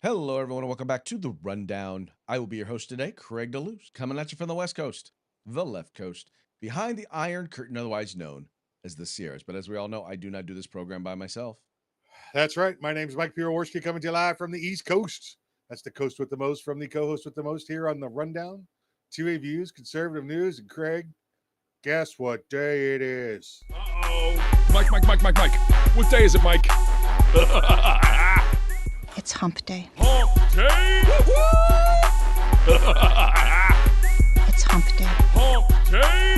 Hello, everyone, and welcome back to the Rundown. I will be your host today, Craig DeLuz, coming at you from the West Coast, the left coast, behind the Iron Curtain, otherwise known as the Sierras. But as we all know, I do not do this program by myself. That's right. My name's Mike Piroworski coming to you live from the East Coast. That's the coast with the most from the co-host with the most here on the Rundown. 2A Views, conservative news, and Craig, guess what day it is? Uh-oh. Mike. What day is it, Mike? It's hump day. Hump day! It's hump day. Hump day!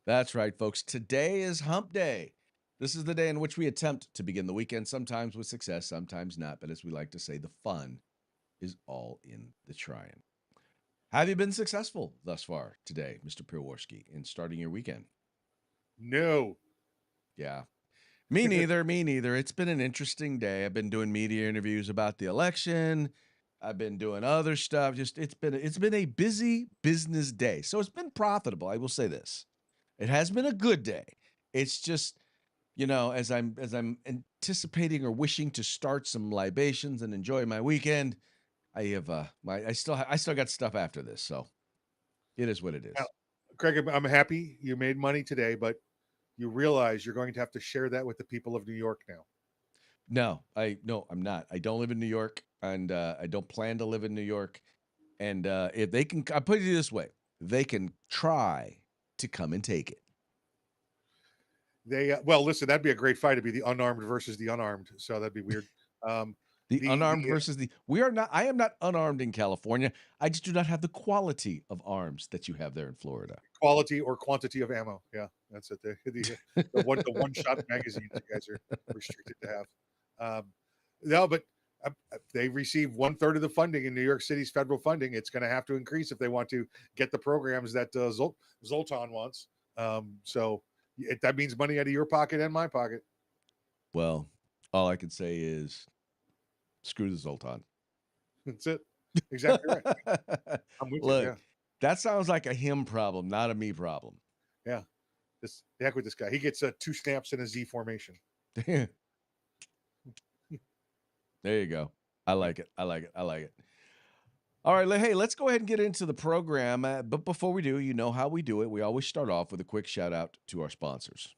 That's right, folks. Today is Hump Day. This is the day in which we attempt to begin the weekend, sometimes with success, sometimes not. But as we like to say, the fun is all in the trying. Have you been successful thus far today, Mr. Piroworski, in starting your weekend? No. Yeah. Me neither. It's been an interesting day. I've been doing media interviews about the election. I've been doing other stuff. Just it's been a busy business day. So it's been profitable. I will say this. It has been a good day. It's just, as I'm anticipating or wishing to start some libations and enjoy my weekend, I have I still got stuff after this. So it is what it is. Now, Craig, I'm happy you made money today, but you realize you're going to have to share that with the people of New York now. No, I'm not. I don't live in New York, and I don't plan to live in New York. And if they can, I put it this way: they can try to come and take it. Well, listen, that'd be a great fight to be the unarmed versus the unarmed. So that'd be weird. The unarmed versus the. We are not. I am not unarmed in California. I just do not have the quality of arms that you have there in Florida. Quality or quantity of ammo. Yeah, that's it. The one shot magazines you guys are restricted to have. No, but they receive 1/3 of the funding in New York City's federal funding. It's going to have to increase if they want to get the programs that Zoltan wants. That means money out of your pocket and my pocket. Well, all I can say is screw the Zoltan. That's it. Exactly right. I'm with Look, you. Yeah. that sounds like a him problem, not a me problem. Yeah. The heck with this guy. He gets 2 snaps in a Z formation. There you go. I like it. All right, hey, let's go ahead and get into the program. But before we do, you know how we do it. We always start off with a quick shout out to our sponsors.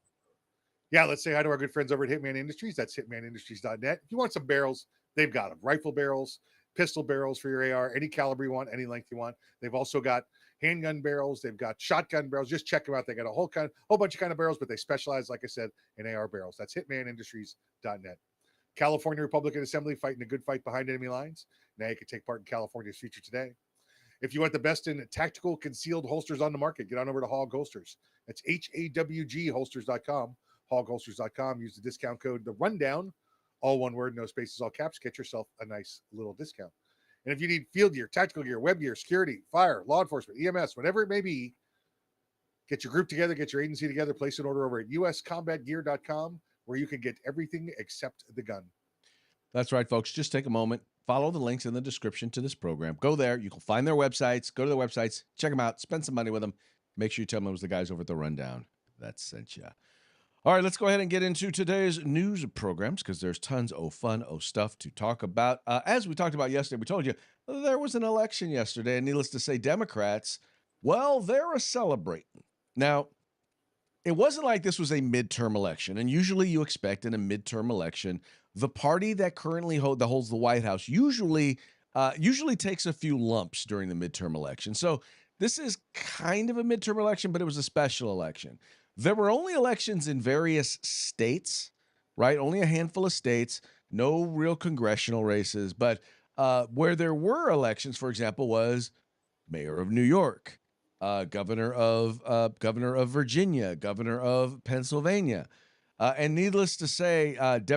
Yeah, let's say hi to our good friends over at Hitman Industries. That's hitmanindustries.net. If you want some barrels, they've got them. Rifle barrels, pistol barrels for your AR, any caliber you want, any length you want. They've also got handgun barrels. They've got shotgun barrels. Just check them out. They got a whole bunch of kind of barrels, but they specialize, like I said, in AR barrels. That's hitmanindustries.net. California Republican Assembly fighting a good fight behind enemy lines. Now you can take part in California's future today. If you want the best in tactical concealed holsters on the market, get on over to Hog Holsters. That's HAWGholsters.com. Hogholsters.com. Use the discount code The Rundown, all one word, no spaces, all caps. Get yourself a nice little discount. And if you need field gear, tactical gear, web gear, security, fire, law enforcement, EMS, whatever it may be, get your group together, get your agency together, place an order over at uscombatgear.com, where you can get everything except the gun. That's right, folks. Just take a moment. Follow the links in the description to this program. Go there. You can find their websites. Go to their websites. Check them out. Spend some money with them. Make sure you tell them it was the guys over at the Rundown that sent you. All right, let's go ahead and get into today's news programs because there's tons of fun stuff to talk about. As we talked about yesterday, we told you there was an election yesterday, and needless to say, Democrats, well, they're celebrating. Now, it wasn't like this was a midterm election, and usually you expect in a midterm election, the party that currently holds the White House usually takes a few lumps during the midterm election. So this is kind of a midterm election, but it was a special election. There were only elections in various states, right? Only a handful of states, no real congressional races, but where there were elections, for example, was mayor of New York, governor of Virginia, governor of Pennsylvania. And needless to say, I've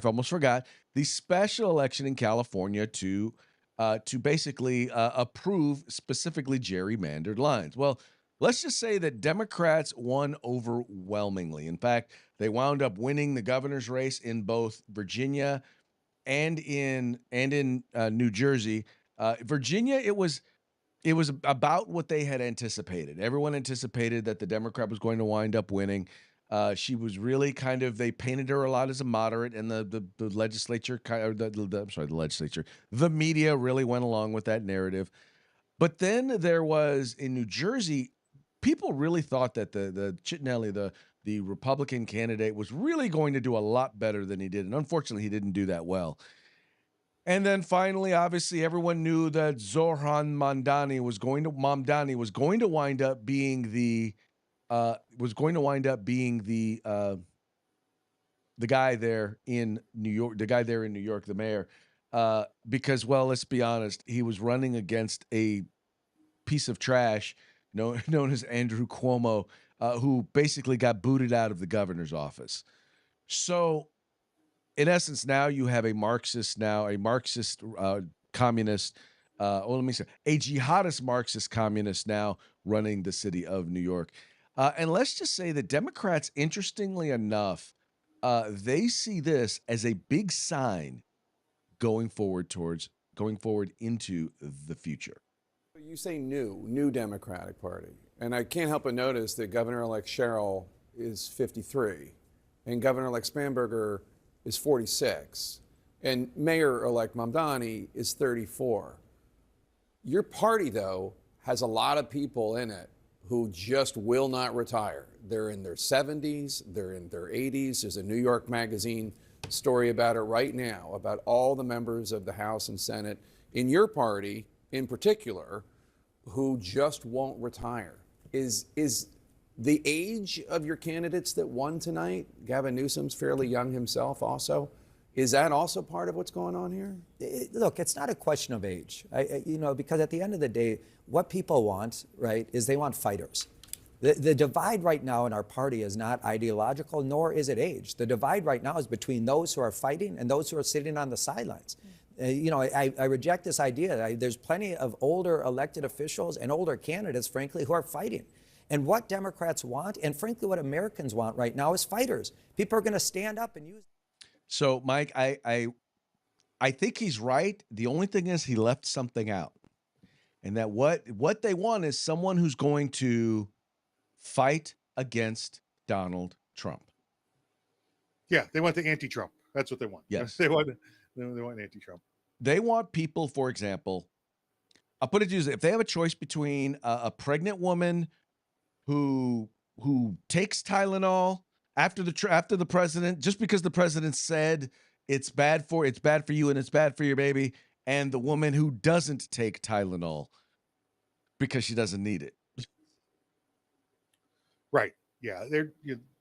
almost forgot, the special election in California to basically approve specifically gerrymandered lines. Well, let's just say that Democrats won overwhelmingly. In fact, they wound up winning the governor's race in both Virginia and in New Jersey. Virginia, it was It was about what they had anticipated. Everyone anticipated that the Democrat was going to wind up winning. She was really kind of, they painted her a lot as a moderate, and the legislature, or I'm sorry, the legislature, the media really went along with that narrative. But then there was in New Jersey, people really thought that the Chitnelli, the Republican candidate, was really going to do a lot better than he did, and unfortunately, he didn't do that well. And then finally, obviously, everyone knew that Zohran Mamdani was going to wind up being the guy there in New York, the mayor, because, well, let's be honest, he was running against a piece of trash known as Andrew Cuomo, who basically got booted out of the governor's office. So, in essence, now you have a Marxist, communist, let me say, a jihadist Marxist communist now running the city of New York. And let's just say that Democrats, interestingly enough, they see this as a big sign going forward into the future. You say new Democratic Party. And I can't help but notice that Governor-elect Sherrill is 53 and Governor-elect Spanberger is 46 and Mayor-elect Mamdani is 34. Your party, though, has a lot of people in it who just will not retire. They're in their 70s, they're in their 80s. There's a New York Magazine story about it right now, about all the members of the House and Senate in your party in particular who just won't retire. Is the age of your candidates that won tonight, Gavin Newsom's fairly young himself also, is that also part of what's going on here? Look, it's not a question of age, because at the end of the day, what people want, right, is they want fighters. The divide right now in our party is not ideological, nor is it age. The divide right now is between those who are fighting and those who are sitting on the sidelines. I reject this idea. There's plenty of older elected officials and older candidates, frankly, who are fighting. And what Democrats want, and frankly, what Americans want right now is fighters. People are going to stand up and use. So, Mike, I think he's right. The only thing is he left something out, and that what they want is someone who's going to fight against Donald Trump. Yeah, they want the anti-Trump. That's what they want. Yes, they want anti-Trump. They want people, for example, I'll put it to you, if they have a choice between a pregnant woman who takes Tylenol after the president, just because the president said it's bad for you and it's bad for your baby, and the woman who doesn't take Tylenol because she doesn't need it. Right. Yeah,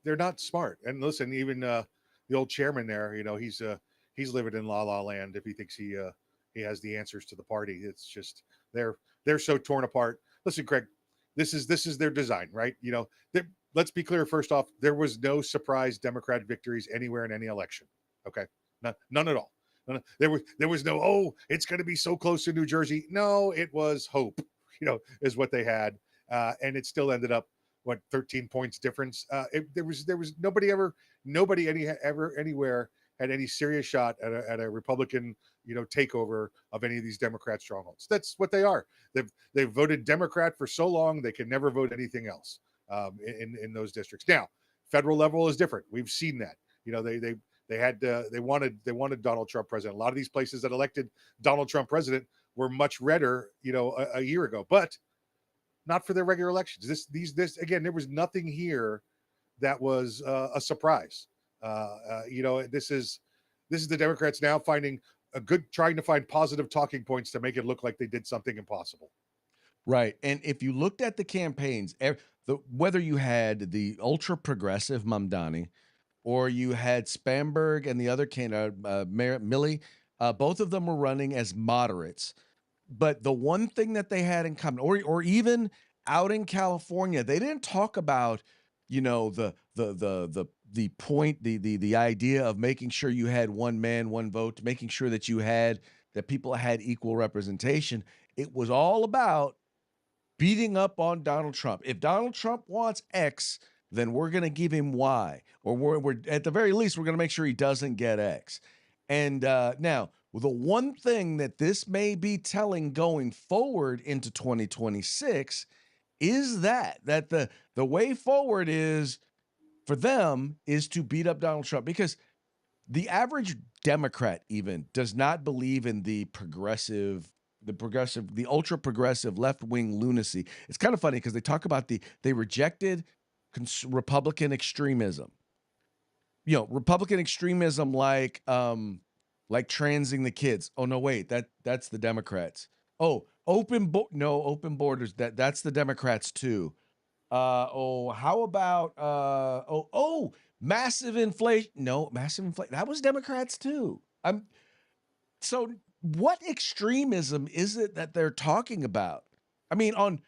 they're not smart. And listen, even the old chairman there, he's living in la la land if he thinks he has the answers to the party. It's just they're so torn apart. Listen, Craig, this is their design, right? Let's be clear. First off, there was no surprise Democrat victories anywhere in any election. Okay, none at all. There was no, it's going to be so close to New Jersey. No, it was hope. Is what they had, and it still ended up 13 points difference. There was nobody anywhere had any serious shot at a Republican takeover of any of these Democrat strongholds. That's what they are. They've voted Democrat for so long they can never vote anything else in those districts. Now, federal level is different. We've seen that. They wanted Donald Trump president. A lot of these places that elected Donald Trump president were much redder, a year ago, but not for their regular elections. This again, there was nothing here that was a surprise. This is the Democrats now trying to find positive talking points to make it look like they did something impossible. Right. And if you looked at the campaigns, whether you had the ultra progressive Mamdani or you had Spanberg and the other candidate, Mayor Milley, both of them were running as moderates. But the one thing that they had in common, or even out in California, they didn't talk about, the point, the idea of making sure you had one man, one vote, making sure that people had equal representation. It was all about beating up on Donald Trump. If Donald Trump wants X, then we're going to give him Y, or we're at the very least, we're going to make sure he doesn't get X. And now Well, the one thing that this may be telling going forward into 2026 is that the way forward is for them is to beat up Donald Trump, because the average Democrat even does not believe in the ultra progressive left wing lunacy. It's kind of funny because they talk about they rejected Republican extremism. Republican extremism like transing the kids. Oh no, wait, that's the Democrats. Oh, open borders. That's the Democrats too. How about massive inflation? No, massive inflation. That was Democrats too. So what extremism is it that they're talking about? I mean, on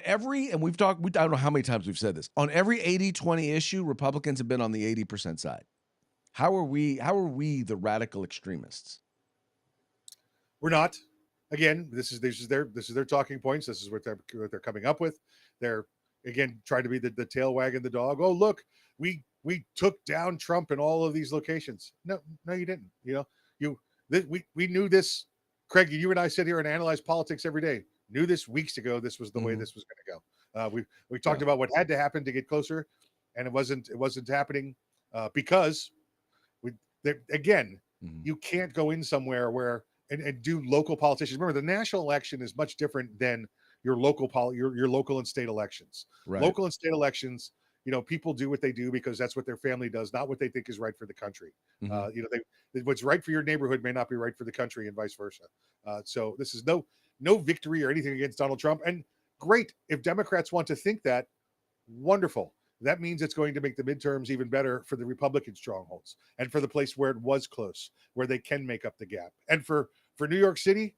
every, and I don't know how many times we've said this, on every 80-20 issue, Republicans have been on the 80% side. How are we the radical extremists? We're not. Again, this is their talking points. This is what they're coming up with. They're again trying to be the tail wagging the dog. Oh, look, we took down Trump in all of these locations. No, you didn't. We knew this. Craig, you and I sit here and analyze politics every day. Knew this weeks ago. This was the way this was going to go. We talked about what had to happen to get closer, and it wasn't happening because you can't go in somewhere where and do local politicians. Remember, the national election is much different than your local your local and state elections. Right. Local and state elections, people do what they do because that's what their family does, not what they think is right for the country. What's right for your neighborhood may not be right for the country, and vice versa. So this is no victory or anything against Donald Trump. And great, if Democrats want to think that, wonderful. That means it's going to make the midterms even better for the Republican strongholds and for the place where it was close, where they can make up the gap. And for New York City,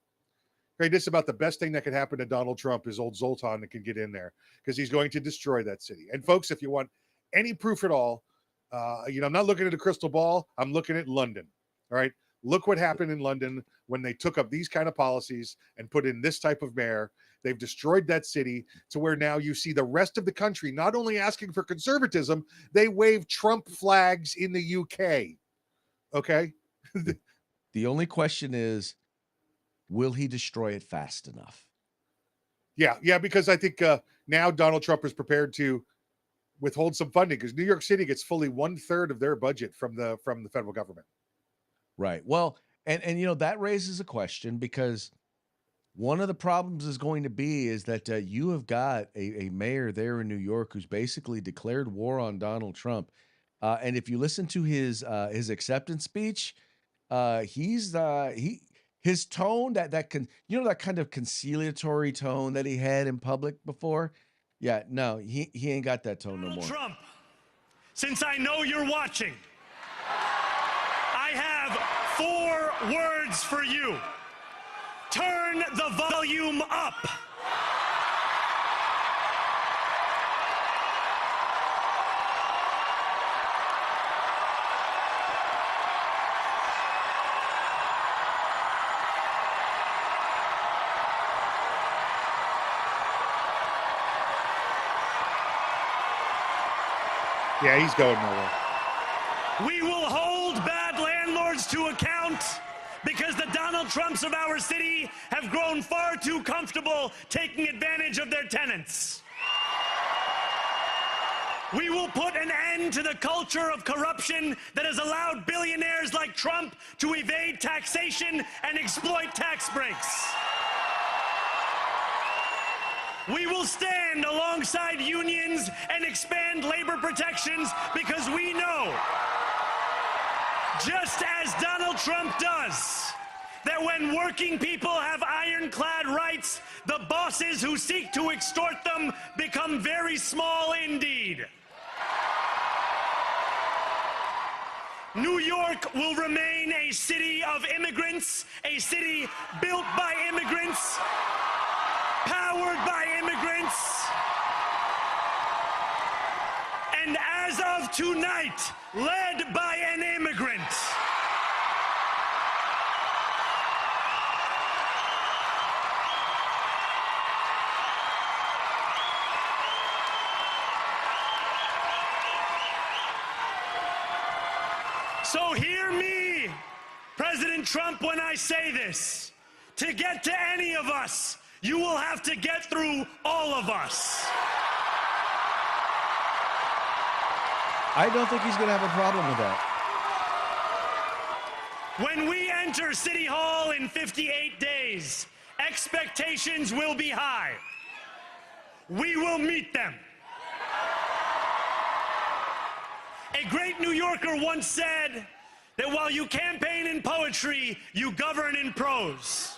right, this is about the best thing that could happen to Donald Trump is old Zoltan that can get in there, because he's going to destroy that city. And folks, if you want any proof at all, I'm not looking at a crystal ball. I'm looking at London. All right. Look what happened in London when they took up these kind of policies and put in this type of mayor. They've destroyed that city to where now you see the rest of the country not only asking for conservatism, they wave Trump flags in the UK. Okay. The only question is, will he destroy it fast enough? Yeah, because I think now Donald Trump is prepared to withhold some funding, because New York City gets fully 1/3 of their budget from the federal government. Right. Well, and that raises a question, because one of the problems is going to be is that you have got a mayor there in New York who's basically declared war on Donald Trump. And if you listen to his acceptance speech, his tone, that kind of conciliatory tone that he had in public before. Yeah, no, he ain't got that tone no more. Trump, since I know you're watching, I have 4 words for you. Turn the volume up. Yeah, he's going nowhere. We will hold bad landlords to account, because the Donald Trumps of our city have grown far too comfortable taking advantage of their tenants. We will put an end to the culture of corruption that has allowed billionaires like Trump to evade taxation and exploit tax breaks. We will stand alongside unions and expand labor protections, because we know, just as Donald Trump does, that when working people have ironclad rights, the bosses who seek to extort them become very small indeed. New York will remain a city of immigrants, a city built by immigrants, powered by immigrants, and as of tonight, led by an immigrant. So hear me President Trump, when I say this, to get to any of us, you will have to get through all of us. I don't think he's going to have a problem with that. When we enter City Hall in 58 days, expectations will be high. We will meet them. A great New Yorker once said that while you campaign in poetry, you govern in prose.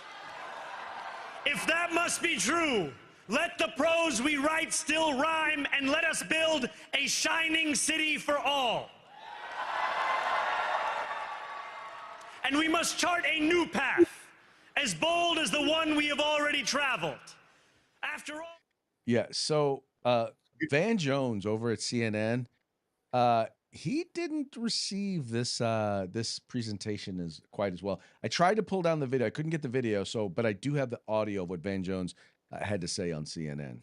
If that must be true, let the prose we write still rhyme, and let us build a shining city for all. And we must chart a new path, as bold as the one we have already traveled. After all... Yeah, so Van Jones over at CNN, he didn't receive this this presentation as quite as well. I tried to pull down the video. I couldn't get the video, but I do have the audio of what Van Jones had to say on CNN.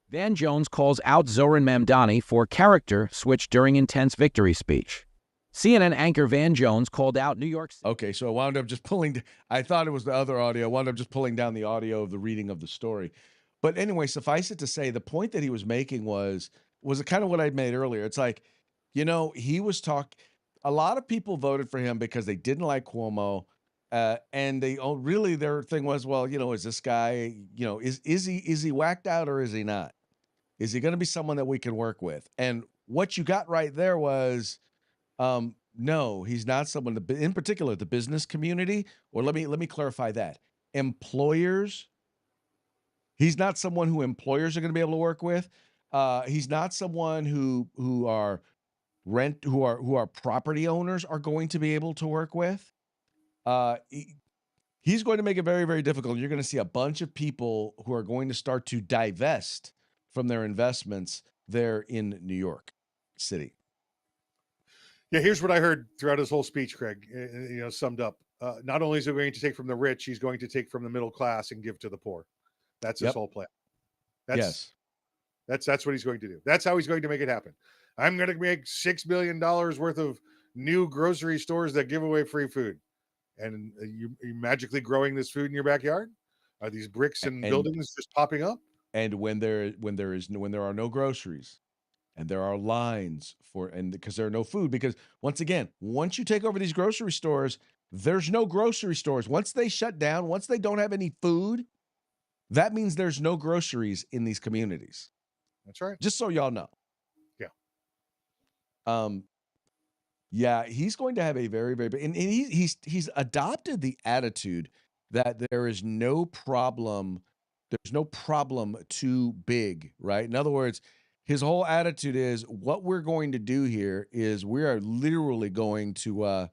Van Jones calls out Zoran Mamdani for character switch during intense victory speech. CNN anchor Van Jones called out New York City. Okay, so I wound up just pulling. I thought it was the other audio. I wound up just pulling down the audio of the reading of the story. But anyway, suffice it to say, the point that he was making was kind of what I'd made earlier. It's like, he was a lot of people voted for him because they didn't like Cuomo. And really their thing was, well, is this guy, is he whacked out or is he not? Is he going to be someone that we can work with? And what you got right there was, no, he's not someone, in particular, the business community, or let me clarify that. Employers, he's not someone who employers are going to be able to work with. He's not someone who are property owners are going to be able to work with. He's going to make it very, very difficult. You're going to see a bunch of people who are going to start to divest from their investments there in New York City. Yeah, here's what I heard throughout his whole speech, Craig, summed up. Not only is he going to take from the rich, he's going to take from the middle class and give to the poor. That's his whole plan. That's what he's going to do. That's how he's going to make it happen. I'm going to make $6 billion worth of new grocery stores that give away free food. And you magically growing this food in your backyard? Are these bricks and buildings just popping up? And when there are no groceries, and there are lines because there are no food, because once you take over these grocery stores, there's no grocery stores. Once they shut down, once they don't have any food, that means there's no groceries in these communities. That's right. Just so y'all know. Yeah. Yeah, he's going to have a very, very big, and he's adopted the attitude that there is no problem. There's no problem too big, right? In other words, his whole attitude is what we're going to do here is we are literally going to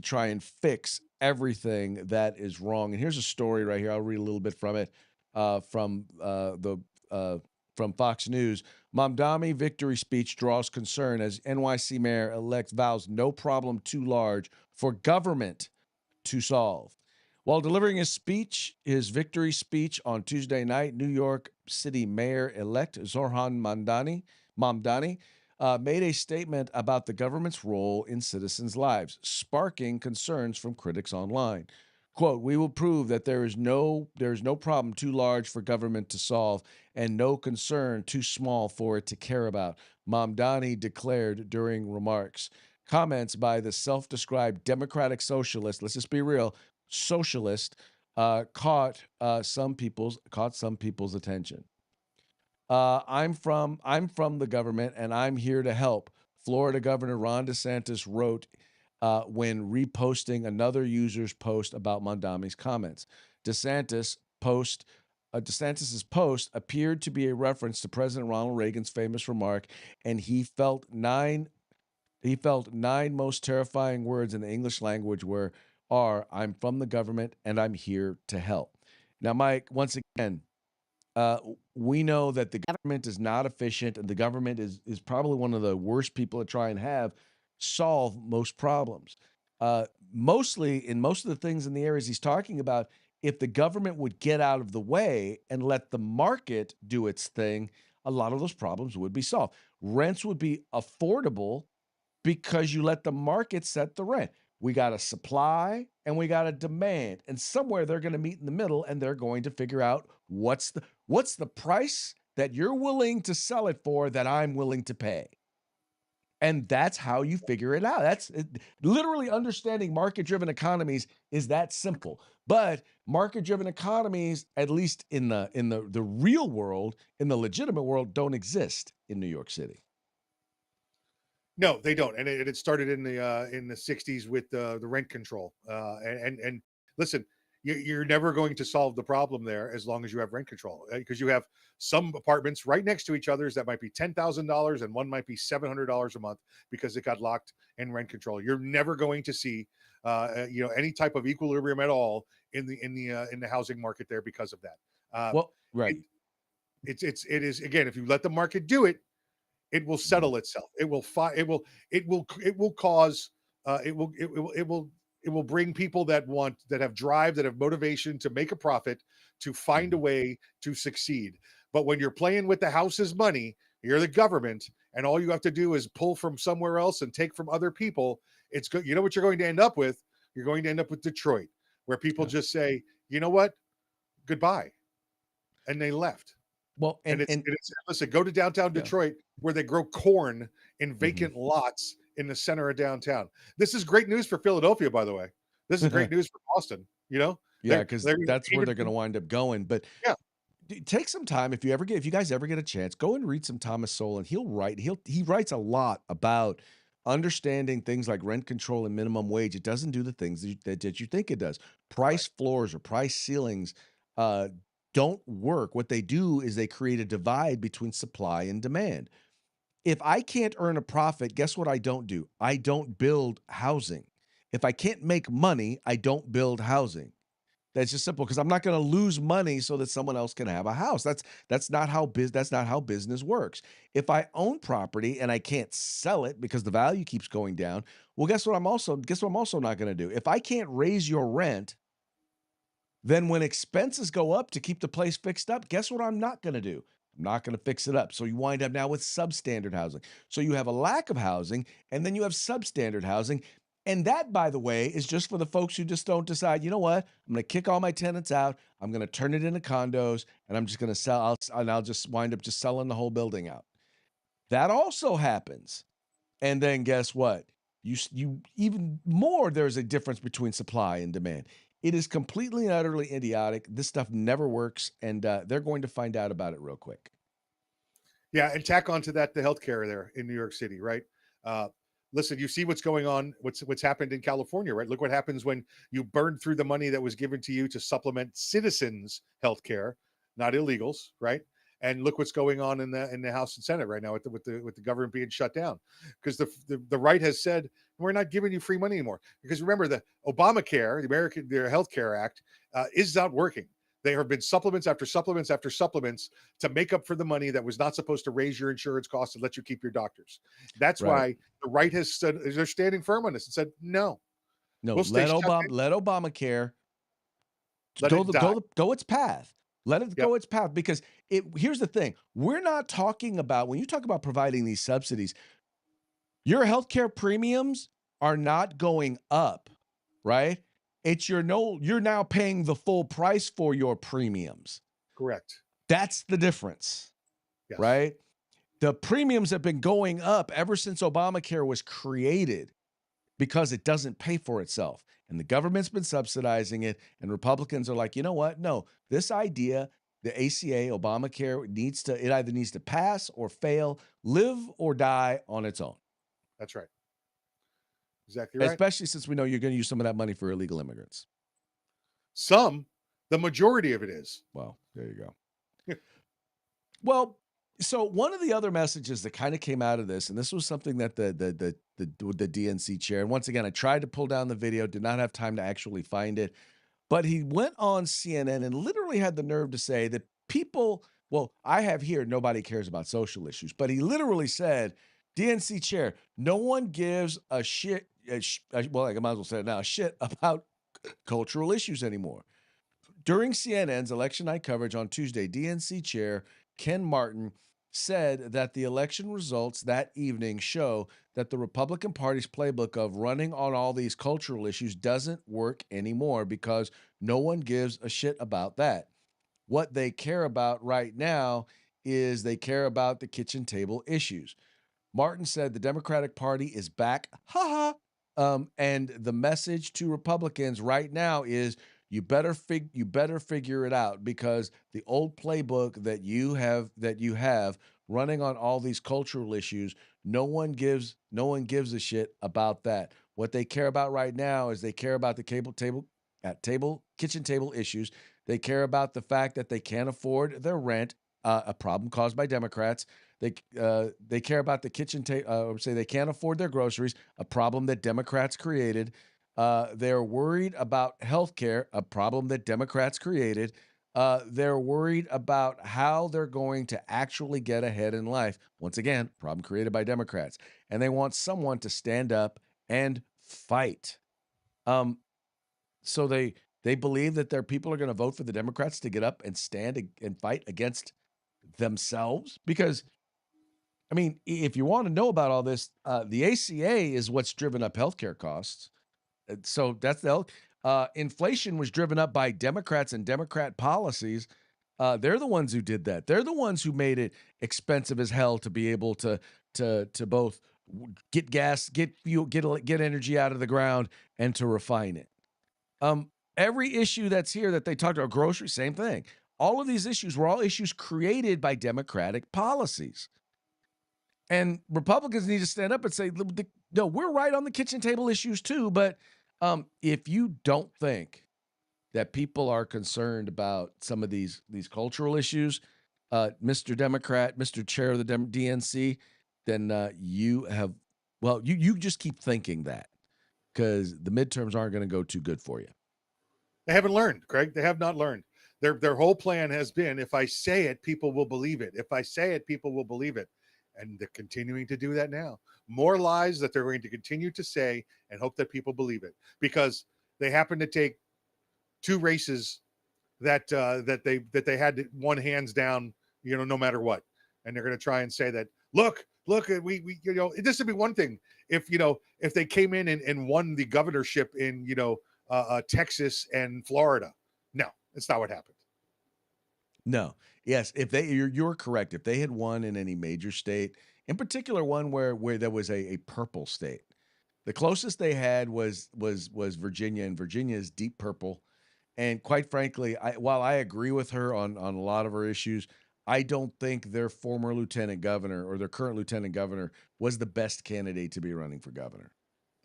try and fix everything that is wrong. And here's a story right here. I'll read a little bit from it from Fox News. Mamdani victory speech draws concern as NYC mayor-elect vows no problem too large for government to solve. While delivering his victory speech on Tuesday night, New York City Mayor-elect Zoran Mamdani made a statement about the government's role in citizens' lives, sparking concerns from critics online. Quote, "We will prove that there is no problem too large for government to solve and no concern too small for it to care about," Mamdani declared during remarks. Comments by the self-described democratic socialist, let's just be real, socialist, caught some people's attention. I'm from the government and I'm here to help, Florida Governor Ron DeSantis wrote when reposting another user's post about Mamdani's comments. DeSantis's post appeared to be a reference to President Ronald Reagan's famous remark, and he felt nine most terrifying words in the English language are "I'm from the government and I'm here to help." Now, Mike, once again, we know that the government is not efficient, and the government is probably one of the worst people to try and solve most problems. Mostly in most of the things in the areas he's talking about, if the government would get out of the way and let the market do its thing, a lot of those problems would be solved. Rents would be affordable because you let the market set the rent. We got a supply and we got a demand, and somewhere they're going to meet in the middle, and they're going to figure out what's the price that you're willing to sell it for that I'm willing to pay. And that's how you figure it out. That's literally understanding market-driven economies is that simple. But market-driven economies, at least in the real world, in the legitimate world, don't exist in New York City. No, they don't, and it started in the '60s with the rent control. And listen, you're never going to solve the problem there as long as you have rent control, because you have some apartments right next to each other's that might be $10,000 and one might be $700 a month because it got locked in rent control. You're never going to see any type of equilibrium at all in the housing market there because of that. Well, right. It is, again, if you let the market do it, it will settle itself. It will cause it will bring people that have drive, that have motivation to make a profit, to find a way to succeed. But when you're playing with the house's money, you're the government, and all you have to do is pull from somewhere else and take from other people. It's good. You know what you're going to end up with? You're going to end up with Detroit, where people just say, you know what, goodbye, and they left. Well, and listen, go to downtown Detroit, where they grow corn in vacant lots in the center of downtown. This is great news for Philadelphia, by the way. This is great news for Boston. Yeah, because that's where they're going to wind up going. But yeah, take some time, if you guys ever get a chance, go and read some Thomas Sowell, and he writes a lot about understanding things like rent control and minimum wage. It doesn't do the things that you think it does. Price floors or price ceilings don't work. What they do is they create a divide between supply and demand. If I can't earn a profit, guess what I don't do? I don't build housing. If I can't make money, I don't build housing. That's just simple, because I'm not going to lose money so that someone else can have a house. That's not how business works. If I own property and I can't sell it because the value keeps going down, well, guess what I'm also not going to do? If I can't raise your rent, then when expenses go up to keep the place fixed up, guess what I'm not going to do? I'm not going to fix it up. So you wind up now with substandard housing. So you have a lack of housing, and then you have substandard housing. And that, by the way, is just for the folks who just don't decide, you know what, I'm going to kick all my tenants out, I'm going to turn it into condos, and I'm just going to sell, I'll just wind up just selling the whole building out. That also happens. And then guess what? You even more, there's a difference between supply and demand. It is completely and utterly idiotic. This stuff never works, and they're going to find out about it real quick. Yeah, and tack onto that the healthcare there in New York City, right? Listen, you see what's going on, what's happened in California, right? Look what happens when you burn through the money that was given to you to supplement citizens' healthcare, not illegals, right? And look what's going on in the House and Senate right now with the government being shut down, because the right has said, we're not giving you free money anymore. Because remember, the Obamacare, the Health Care Act, is not working. There have been supplements after supplements after supplements to make up for the money that was not supposed to raise your insurance costs and let you keep your doctors. That's why the right has said, they're standing firm on this and said, no, let Obamacare go its path. Let it go its path, because here's the thing. We're not talking about, when you talk about providing these subsidies, your healthcare premiums are not going up, right? You're now paying the full price for your premiums. Correct. That's the difference, right? The premiums have been going up ever since Obamacare was created, because it doesn't pay for itself. And the government's been subsidizing it, and Republicans are like, you know what? No, this idea, the ACA, Obamacare, it either needs to pass or fail, live or die on its own. That's right. Exactly right. Especially since we know you're going to use some of that money for illegal immigrants. The majority of it is. Well, there you go. Well, so one of the other messages that kind of came out of this, and this was something that the DNC chair, and once again, I tried to pull down the video, did not have time to actually find it, but he went on CNN and literally had the nerve to say that people, well, I have here, nobody cares about social issues, but he literally said, DNC chair, no one gives a shit, well, I might as well say it now, shit about cultural issues anymore. During CNN's election night coverage on Tuesday, DNC chair Ken Martin said that the election results that evening show that the Republican Party's playbook of running on all these cultural issues doesn't work anymore because no one gives a shit about that. What they care about right now is they care about the kitchen table issues. Martin said the Democratic Party is back. Ha ha. And the message to Republicans right now is you better figure it out because the old playbook that you have running on all these cultural issues, no one gives a shit about that. What they care about right now is they care about the kitchen table issues. They care about the fact that they can't afford their rent, a problem caused by Democrats. They care about the say they can't afford their groceries, a problem that Democrats created. They're worried about health care, a problem that Democrats created. They're worried about how they're going to actually get ahead in life. Once again, problem created by Democrats. And they want someone to stand up and fight. Um, so they believe that their people are going to vote for the Democrats to get up and stand and fight against themselves because I mean, if you want to know about all this, the ACA is what's driven up healthcare costs. So that's inflation was driven up by Democrats and Democrat policies. They're the ones who did that. They're the ones who made it expensive as hell to be able to both get gas, get fuel, get energy out of the ground, and to refine it. Every issue that's here that they talked about, grocery, same thing. All of these issues were all issues created by Democratic policies. And Republicans need to stand up and say, no, we're right on the kitchen table issues too. But if you don't think that people are concerned about some of these cultural issues, Mr. Democrat, Mr. Chair of the DNC, then you just keep thinking that because the midterms aren't going to go too good for you. They haven't learned, Craig. They have not learned. Their whole plan has been, if I say it, people will believe it. If I say it, people will believe it. And they're continuing to do that now. More lies that they're going to continue to say and hope that people believe it because they happen to take two races that they had one hands down, no matter what, and they're going to try and say that look, we this would be one thing if they came in and won the governorship in Texas and Florida. No, that's not what happened. No. Yes, if you're correct. If they had won in any major state, in particular one where there was a purple state, the closest they had was Virginia, and Virginia is deep purple. And quite frankly, while I agree with her on a lot of her issues, I don't think their former lieutenant governor or their current lieutenant governor was the best candidate to be running for governor.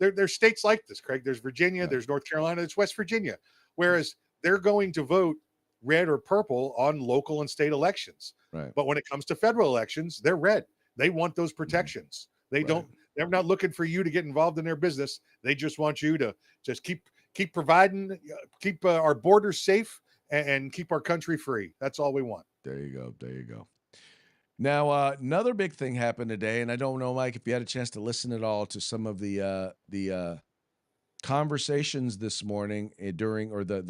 There's states like this, Craig. There's Virginia, Right. there's North Carolina, there's West Virginia, whereas they're going to vote red or purple on local and state elections. Right. But when it comes to federal elections, they're red. They want those protections. They Right. don't. They're not looking for you to get involved in their business. They just want you to just keep providing, keep our borders safe, and keep our country free. That's all we want. There you go. There you go. Now, another big thing happened today, and I don't know, Mike, if you had a chance to listen at all to some of the conversations this morning during or the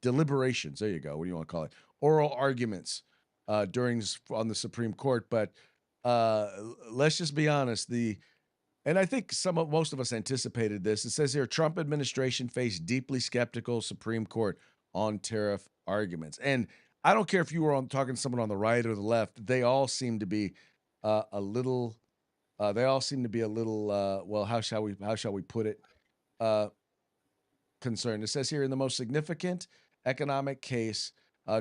deliberations. There you go. What do you want to call it? Oral arguments on the Supreme Court. But let's just be honest. And I think most of us anticipated this. It says here, Trump administration faced deeply skeptical Supreme Court on tariff arguments. And I don't care if you were talking to someone on the right or the left. They all seem to be a little. They all seem to be a little. Well, how shall we put it? Concerned. It says here in the most significant economic case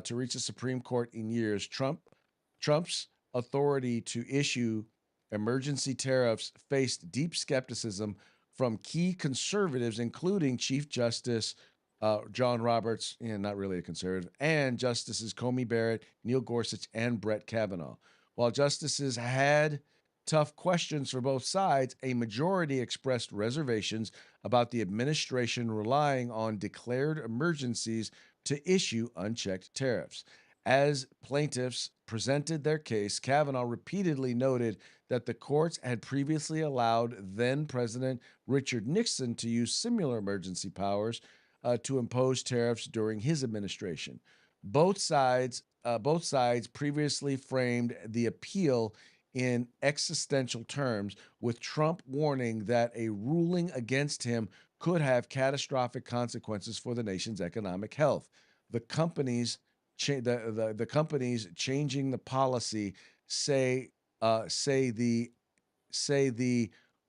to reach the Supreme Court in years, Trump's authority to issue emergency tariffs faced deep skepticism from key conservatives, including Chief Justice John Roberts, not really a conservative, and Justices Comey Barrett, Neil Gorsuch, and Brett Kavanaugh. While justices had tough questions for both sides, a majority expressed reservations about the administration relying on declared emergencies to issue unchecked tariffs. As plaintiffs presented their case, Kavanaugh repeatedly noted that the courts had previously allowed then-President Richard Nixon to use similar emergency powers to impose tariffs during his administration. Both sides both sides previously framed the appeal in existential terms, with Trump warning that a ruling against him could have catastrophic consequences for the nation's economic health. The companies, the companies changing the policy say the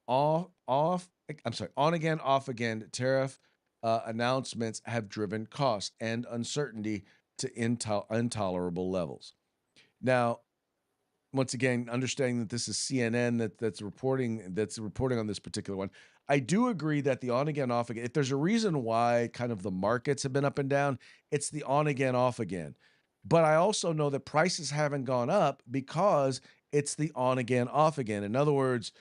on again, off again tariff announcements have driven costs and uncertainty to intolerable levels. Now, once again, understanding that this is CNN that's reporting on this particular one, I do agree that the on again, off again. If there's a reason why kind of the markets have been up and down, it's the on again, off again. But I also know that prices haven't gone up because it's the on again, off again. In other words,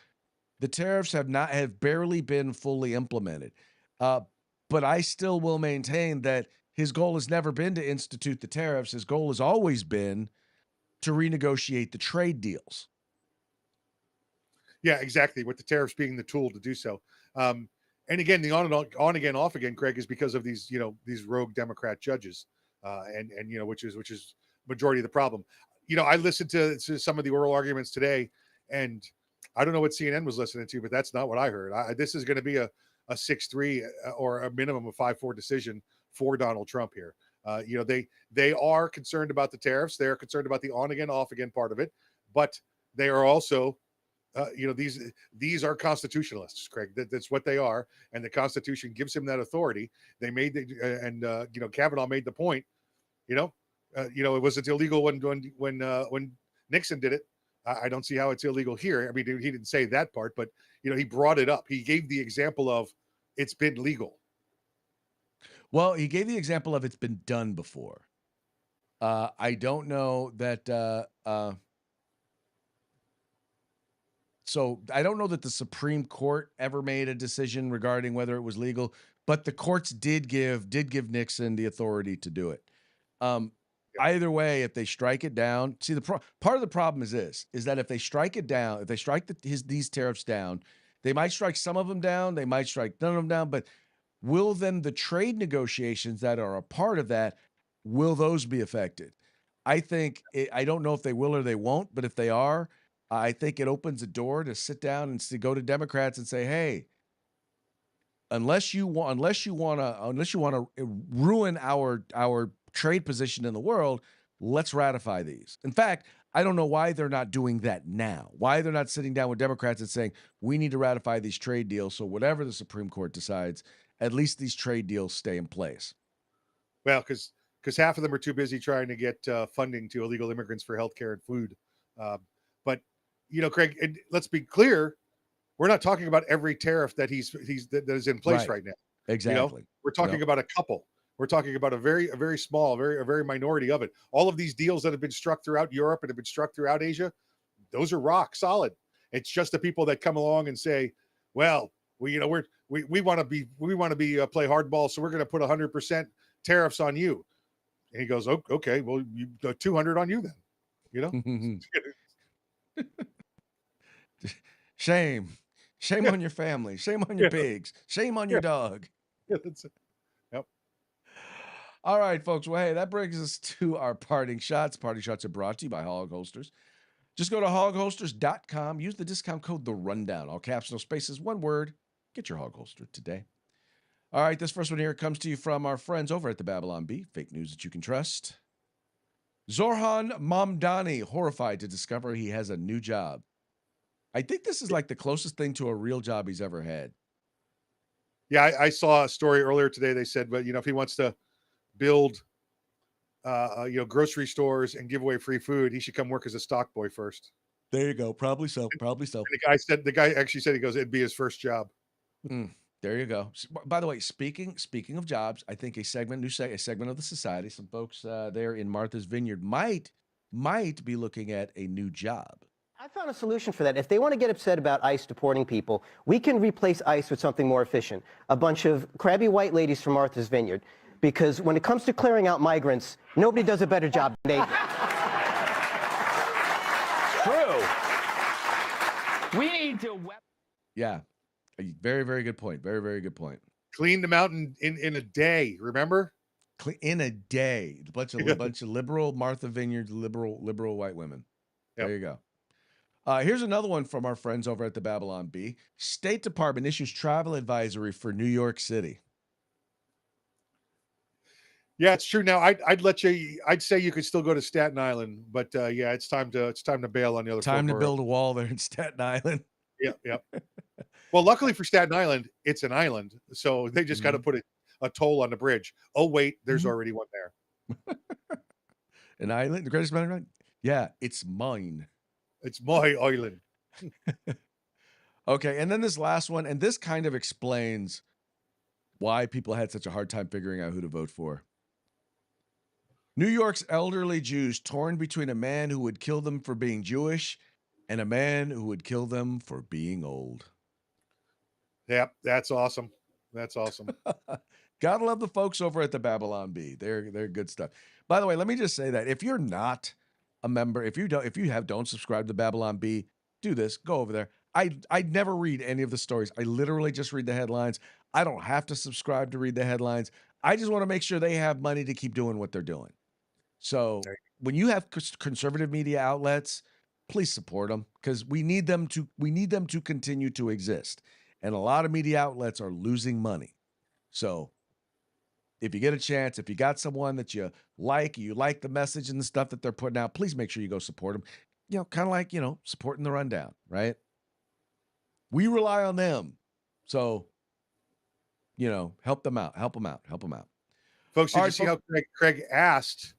the tariffs have barely been fully implemented. Uh, but I still will maintain that his goal has never been to institute the tariffs. His goal has always been to renegotiate the trade deals. Yeah, exactly. With the tariffs being the tool to do so. And again, the on again, off again, Craig, is because of these, these rogue Democrat judges, and which is majority of the problem. I listened to some of the oral arguments today, and I don't know what CNN was listening to, but that's not what I heard. This is going to be a 6-3 or a minimum of 5-4 decision for Donald Trump here. They are concerned about the tariffs. They are concerned about the on again, off again part of it, but they are also these are constitutionalists, Craig. That's what they are, and the Constitution gives him that authority. They made Kavanaugh made the point. It wasn't illegal when Nixon did it. I don't see how it's illegal here. I mean, he didn't say that part, but he brought it up. He gave the example of it's been legal. Well, he gave the example of it's been done before. I don't know that. So I don't know that the Supreme Court ever made a decision regarding whether it was legal, but the courts did give Nixon the authority to do it. Either way, if they strike it down, see part of the problem is that if they strike it down, if they strike these tariffs down, they might strike some of them down, they might strike none of them down, but will then the trade negotiations that are a part of that, will those be affected? I don't know if they will or they won't, but if they are, I think it opens a door to sit down and to go to Democrats and say, "Hey, unless you want to ruin our trade position in the world, let's ratify these." In fact, I don't know why they're not doing that now. Why they're not sitting down with Democrats and saying, "We need to ratify these trade deals, so whatever the Supreme Court decides, at least these trade deals stay in place." Well, because half of them are too busy trying to get funding to illegal immigrants for healthcare and food. But Craig, let's be clear, we're not talking about every tariff that that is in place right now. Exactly. We're talking about a couple. We're talking about a very small, a very minority of it. All of these deals that have been struck throughout Europe and have been struck throughout Asia, those are rock solid. It's just the people that come along and say, "Well, we want to be play hardball, so we're going to put 100% tariffs on you." And he goes, "Oh, okay, well, 200 on you then." Shame on your family. Shame on your pigs. Shame on your dog. Yeah, that's it. Yep. All right, folks. Well, hey, that brings us to our parting shots. Parting shots are brought to you by Hog Holsters. Just go to hogholsters.com. Use the discount code The Rundown. All caps, no spaces, one word. Get your Hog Holster today. All right, this first one here comes to you from our friends over at the Babylon Bee. Fake news that you can trust. Zoran Mamdani horrified to discover he has a new job. I think this is like the closest thing to a real job he's ever had. Yeah, I saw a story earlier today. They said, but if he wants to build, grocery stores and give away free food, he should come work as a stock boy first. There you go. Probably so. And the guy actually said, he goes, it'd be his first job. There you go. By the way, speaking of jobs, I think a segment of the society, some folks there in Martha's Vineyard might be looking at a new job. I found a solution for that. If they want to get upset about ICE deporting people, we can replace ICE with something more efficient. A bunch of crabby white ladies from Martha's Vineyard. Because when it comes to clearing out migrants, nobody does a better job than they do. True. We need to... Yeah. A very, very good point. Very, very good point. Cleaned them out in a day, remember? in a day. A bunch of liberal Martha Vineyard, liberal white women. Yep. There you go. Here's another one from our friends over at the Babylon Bee. State Department issues travel advisory for New York City. Yeah, it's true. Now, I'd say you could still go to Staten Island, but yeah, it's time to bail on the other. Time to boroughs. build a wall there in Staten Island. Yep. Well, luckily for Staten Island, it's an island, so they just got to put a toll on the bridge. Oh wait, there's already one there. An island, the greatest mountain. Yeah, it's mine. It's my island. Okay, and then this last one, and this kind of explains why people had such a hard time figuring out who to vote for. New York's elderly Jews torn between a man who would kill them for being Jewish and a man who would kill them for being old. Yep, that's awesome. That's awesome. Gotta love the folks over at the Babylon Bee. They're good stuff. By the way, let me just say that if you're not a member, if you don't subscribe to Babylon Bee, do this. Go over there. I never read any of the stories. I literally just read the headlines. I don't have to subscribe to read the headlines. I just want to make sure they have money to keep doing what they're doing. So when you have conservative media outlets, please support them because we need them to continue to exist. And a lot of media outlets are losing money. So if you get a chance, if you got someone that you like the message and the stuff that they're putting out, please make sure you go support them. You know, kind of like, supporting the Rundown, right? We rely on them. So, help them out. Help them out. Folks, did you see how Craig asked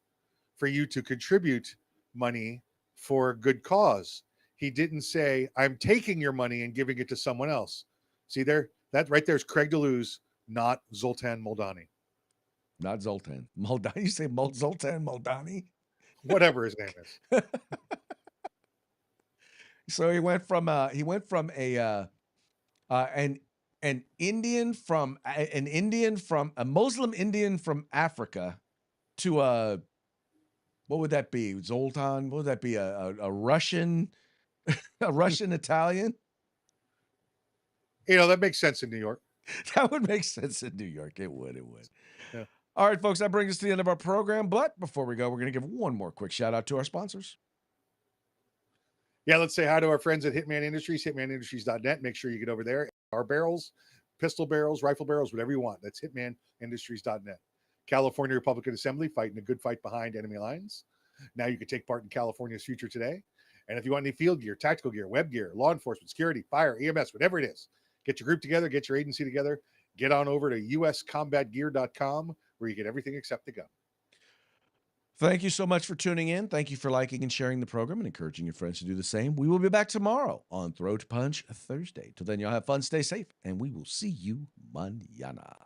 for you to contribute money for a good cause? He didn't say, I'm taking your money and giving it to someone else. See there? That right there is Craig DeLuz, not Zoltan Moldani. Not Zoltan. Moldani? You say Zoltan Moldani? Whatever his name is. So he went from an Muslim Indian from Africa to what would that be? Zoltan? What would that be? A Russian Italian? That makes sense in New York. That would make sense in New York. It would. Yeah. All right, folks, that brings us to the end of our program. But before we go, we're going to give one more quick shout out to our sponsors. Yeah, let's say hi to our friends at Hitman Industries, hitmanindustries.net. Make sure you get over there. Our barrels, pistol barrels, rifle barrels, whatever you want. That's hitmanindustries.net. California Republican Assembly, fighting a good fight behind enemy lines. Now you can take part in California's future today. And if you want any field gear, tactical gear, web gear, law enforcement, security, fire, EMS, whatever it is, get your group together, get your agency together, get on over to uscombatgear.com where you get everything except the gun. Thank you so much for tuning in. Thank you for liking and sharing the program and encouraging your friends to do the same. We will be back tomorrow on Throat Punch Thursday. Till then, y'all have fun, stay safe, and we will see you mañana.